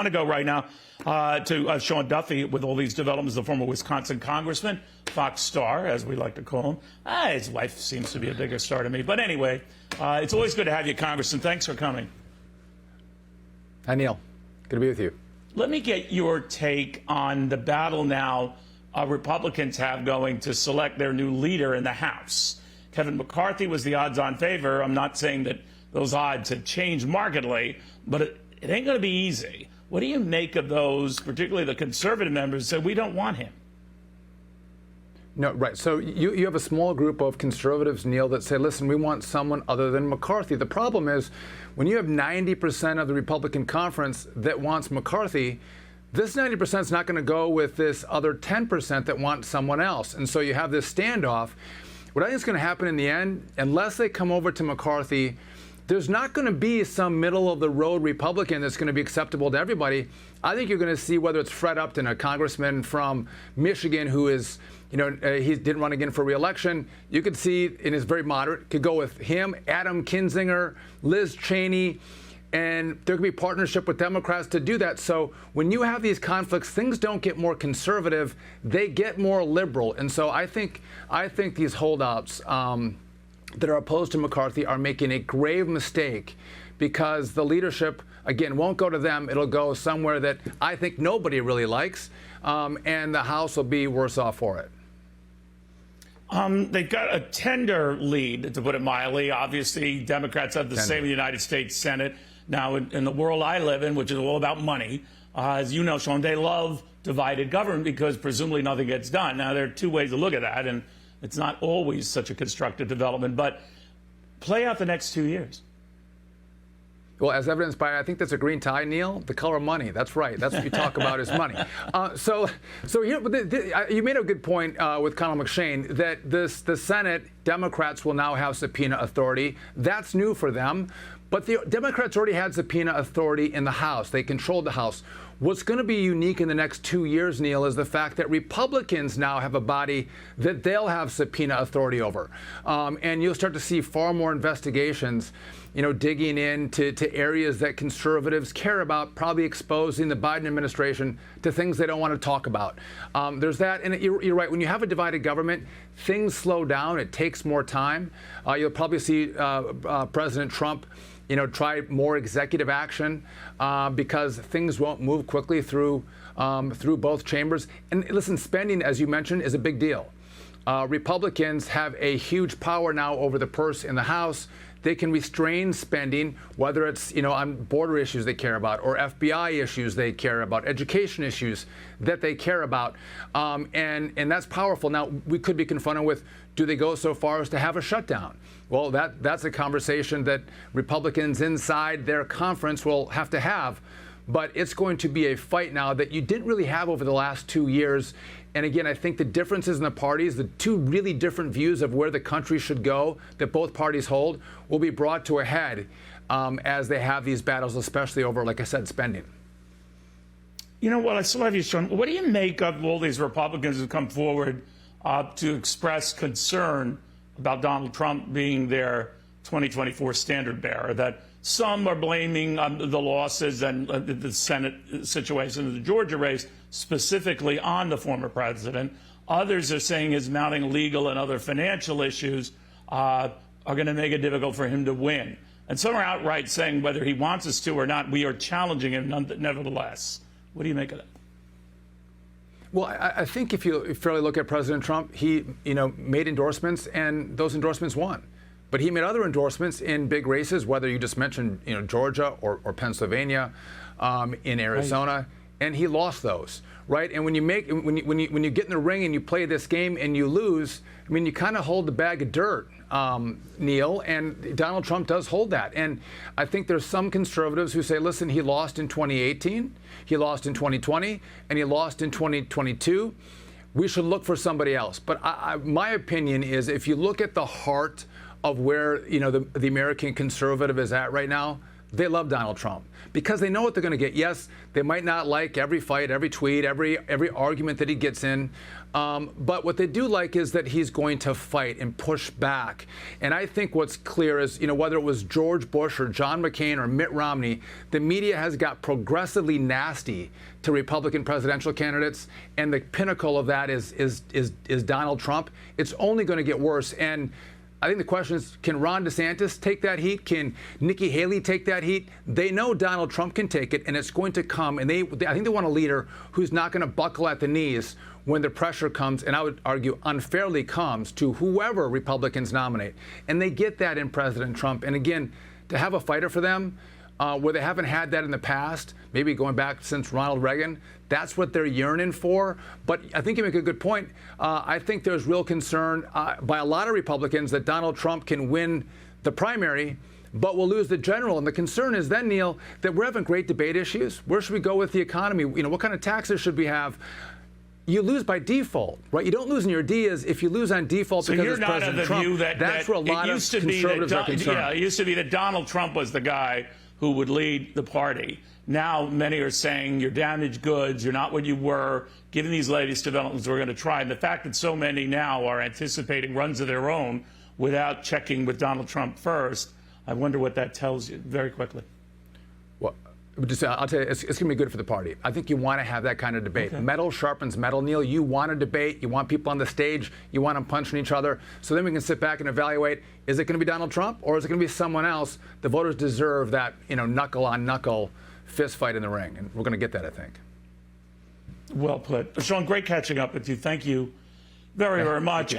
I want to go right now to Sean Duffy with all these developments, the former Wisconsin congressman, Fox star, as we like to call him. His wife seems to be a bigger star to me. But anyway, it's always good to have you, Congressman. Thanks for coming. Hi, Neil. Good to be with you. Let me get your take on the battle now Republicans have going to select their new leader in the House. Kevin McCarthy was the odds-on favor. I'm not saying that those odds have changed markedly, but it ain't going to be easy. What do you make of those, particularly the conservative members, who said we don't want him? No, right. So you have a small group of conservatives, Neil, that say, listen, we want someone other than McCarthy. The problem is when you have 90% of the Republican conference that wants McCarthy, this 90% is not going to go with this other 10% that want someone else. And so you have this standoff. What I think is going to happen in the end, unless they come over to McCarthy, there's not going to be some middle-of-the-road Republican that's going to be acceptable to everybody. I think you're going to see whether it's Fred Upton, a congressman from Michigan who is, he didn't run again for re-election. You could see, and is very moderate, could go with him, Adam Kinzinger, Liz Cheney, and there could be partnership with Democrats to do that. So when you have these conflicts, things don't get more conservative, they get more liberal. And so I think these holdouts that are opposed to McCarthy are making a grave mistake because the leadership, again, won't go to them. It'll go somewhere that I think nobody really likes, and the House will be worse off for it. They've got a tender lead, to put it mildly. Obviously, Democrats have the same in the United States Senate. Now, in the world I live in, which is all about money, as you know, Sean, they love divided government because presumably nothing gets done. Now, there are two ways to look at that, and it's not always such a constructive development, but play out the next 2 years. Well, as evidenced by, I think that's a green tie, Neil, the color of money. That's right. That's what you talk about is money. So here, you made a good point with Conall McShane that the Senate Democrats will now have subpoena authority. That's new for them. But the Democrats already had subpoena authority in the House. They controlled the House. What's going to be unique in the next 2 years, Neil, is the fact that Republicans now have a body that they'll have subpoena authority over. And you'll start to see far more investigations, digging into areas that conservatives care about, probably exposing the Biden administration to things they don't want to talk about. There's that. And you're right. When you have a divided government, things slow down. It takes more time. You'll probably see President Trump try more executive action because things won't move quickly through both chambers. And listen, spending, as you mentioned, is a big deal. Republicans have a huge power now over the purse in the House. They can restrain spending, whether it's on border issues they care about, or FBI issues they care about, education issues that they care about, and that's powerful. Now we could be confronted with: do they go so far as to have a shutdown? Well, that's a conversation that Republicans inside their conference will have to have. But it's going to be a fight now that you didn't really have over the last 2 years. And again, I think the differences in the parties, the two really different views of where the country should go that both parties hold, will be brought to a head as they have these battles, especially over, like I said, spending. You know what? I still have you, Sean. What do you make of all these Republicans who come forward to express concern about Donald Trump being their 2024 standard bearer? That some are blaming the losses and the Senate situation in the Georgia race specifically on the former president. Others are saying his mounting legal and other financial issues are going to make it difficult for him to win. And some are outright saying whether he wants us to or not, we are challenging him nevertheless. What do you make of that? Well, I think if you fairly look at President Trump, he made endorsements and those endorsements won. But he made other endorsements in big races, whether you just mentioned Georgia or Pennsylvania, in Arizona, right, and he lost those, right? And when you get in the ring and you play this game and you lose, I mean, you kind of hold the bag of dirt, Neil, and Donald Trump does hold that. And I think there's some conservatives who say, listen, he lost in 2018, he lost in 2020, and he lost in 2022. We should look for somebody else. But my opinion is, if you look at the heart of where the American conservative is at right now, they love Donald Trump because they know what they're going to get. Yes, they might not like every fight, every tweet, every argument that he gets in. But what they do like is that he's going to fight and push back. And I think what's clear is, whether it was George Bush or John McCain or Mitt Romney, the media has got progressively nasty to Republican presidential candidates. And the pinnacle of that is Donald Trump. It's only going to get worse. And I think the question is, can Ron DeSantis take that heat? Can Nikki Haley take that heat? They know Donald Trump can take it, and it's going to come. And I think they want a leader who's not going to buckle at the knees when the pressure comes, and I would argue unfairly comes, to whoever Republicans nominate. And they get that in President Trump. And again, to have a fighter for them, where they haven't had that in the past, maybe going back since Ronald Reagan, that's what they're yearning for. But I think you make a good point. I think there's real concern by a lot of Republicans that Donald Trump can win the primary, but will lose the general. And the concern is then, Neil, that we're having great debate issues. Where should we go with the economy? What kind of taxes should we have? You lose by default, right? You don't lose in your ideas if you lose on default so because you're it's not President of the Trump. view that that's where a lot of conservatives are concerned. Yeah, it used to be that Donald Trump was the guy who would lead the party. Now many are saying you're damaged goods, you're not what you were. Given these latest developments, we're going to try. And the fact that so many now are anticipating runs of their own without checking with Donald Trump first, I wonder what that tells you very quickly. Well, I'll tell you, it's going to be good for the party. I think you want to have that kind of debate. Okay. Metal sharpens metal, Neil. You want to debate. You want people on the stage. You want them punching each other. So then we can sit back and evaluate, is it going to be Donald Trump or is it going to be someone else? The voters deserve that, knuckle-on-knuckle fist fight in the ring. And we're going to get that, I think. Well put. Sean, great catching up with you. Thank you very, very much.